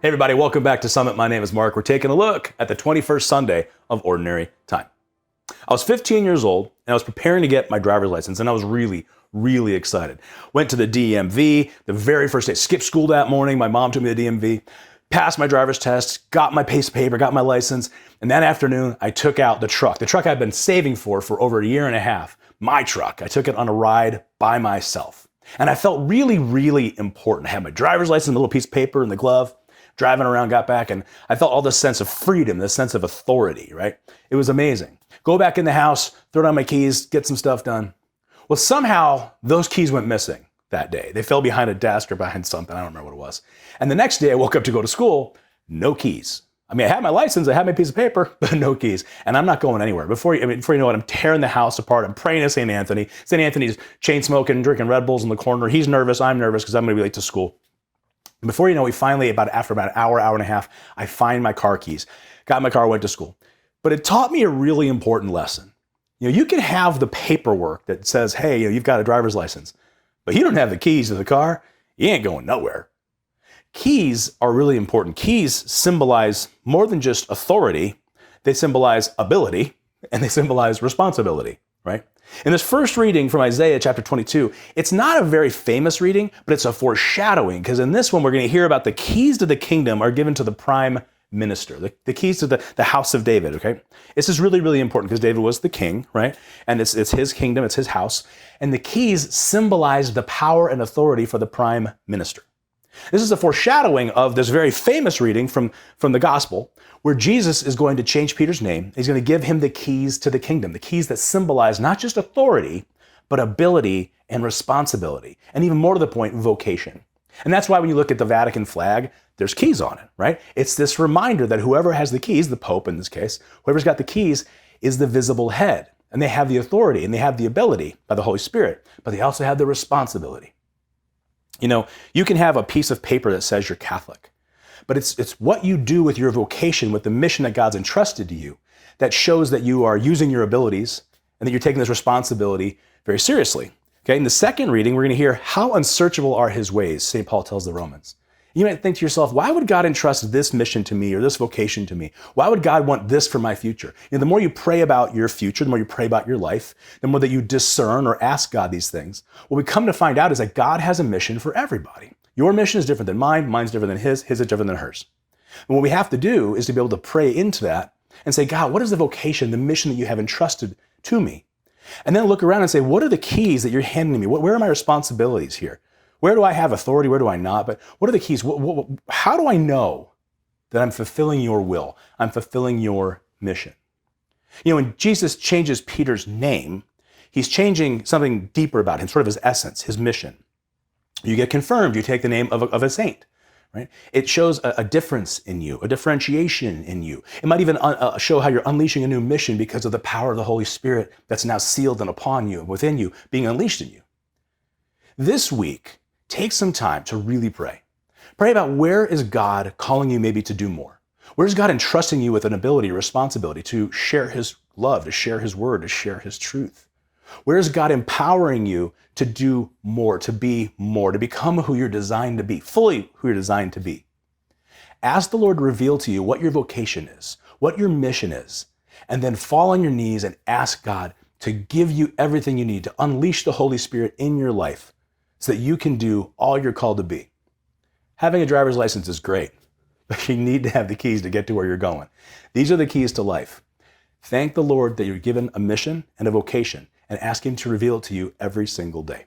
Hey everybody, welcome back to Summit. My name is Mark. We're taking a look at the 21st Sunday of Ordinary Time. I was 15 years old and I was preparing to get my driver's license and I was really excited. Went to the DMV the very first day, skipped school that morning. My mom took me to the DMV, passed my driver's test, got my piece of paper, got my license. And that afternoon I took out the truck I'd been saving for over a year and a half, my truck. I took it on a ride by myself. And I felt really important. I had my driver's license, a little piece of paper in the glove. Driving around, got back, and I felt all this sense of freedom, this sense of authority, right? It was amazing. Go back in the house, throw down my keys, get some stuff done. Well, somehow those keys went missing that day. They fell behind a desk or behind something. I don't remember what it was. And the next day I woke up to go to school, no keys. I mean, I had my license, I had my piece of paper, but no keys. And I'm not going anywhere. Before you know it, I'm tearing the house apart. I'm praying to St. Anthony. St. Anthony's chain smoking, drinking Red Bulls in the corner. He's nervous. I'm nervous because I'm going to be late to school. Before you know, we finally, after about an hour and a half, I find my car keys. Got in my car, went to school. But it taught me a really important lesson. You can have the paperwork that says, hey, you've got a driver's license, but you don't have the keys to the car, you ain't going nowhere. Keys are really important. Keys symbolize more than just authority. They symbolize ability and they symbolize responsibility, right? In this first reading from Isaiah chapter 22, it's not a very famous reading, but it's a foreshadowing, because in this one we're going to hear about the keys to the kingdom are given to the prime minister, the keys to the house of David, okay? This is really important because David was the king, right? And it's his kingdom, it's his house. And the keys symbolize the power and authority for the prime minister. This is a foreshadowing of this very famous reading from the gospel where Jesus is going to change Peter's name. He's going to give him the keys to the kingdom, the keys that symbolize not just authority, but ability and responsibility. And even more to the point, vocation. And that's why when you look at the Vatican flag, there's keys on it, right? It's this reminder that whoever has the keys, the Pope in this case, whoever's got the keys is the visible head. And they have the authority and they have the ability by the Holy Spirit, but they also have the responsibility. You can have a piece of paper that says you're Catholic, but it's what you do with your vocation, with the mission that God's entrusted to you, that shows that you are using your abilities and that you're taking this responsibility very seriously. Okay, in the second reading, we're going to hear how unsearchable are his ways, St. Paul tells the Romans. You might think to yourself, why would God entrust this mission to me or this vocation to me? Why would God want this for my future? The more you pray about your future, the more you pray about your life, the more that you discern or ask God these things, what we come to find out is that God has a mission for everybody. Your mission is different than mine, mine's different than his is different than hers. And what we have to do is to be able to pray into that and say, God, what is the vocation, the mission that you have entrusted to me? And then look around and say, what are the keys that you're handing me? Where are my responsibilities here? Where do I have authority? Where do I not? But what are the keys? How do I know that I'm fulfilling your will? I'm fulfilling your mission. When Jesus changes Peter's name, he's changing something deeper about him, sort of his essence, his mission. You get confirmed. You take the name of a saint, right? It shows a difference in you, a differentiation in you. It might even show how you're unleashing a new mission because of the power of the Holy Spirit that's now sealed and upon you, within you, being unleashed in you. This week, take some time to really pray. Pray about where is God calling you maybe to do more? Where's God entrusting you with an ability, a responsibility to share his love, to share his word, to share his truth? Where is God empowering you to do more, to be more, to become who you're designed to be, fully who you're designed to be? Ask the Lord to reveal to you what your vocation is, what your mission is, and then fall on your knees and ask God to give you everything you need to unleash the Holy Spirit in your life so that you can do all you're called to be. Having a driver's license is great, but you need to have the keys to get to where you're going. These are the keys to life. Thank the Lord that you're given a mission and a vocation, and ask him to reveal it to you every single day.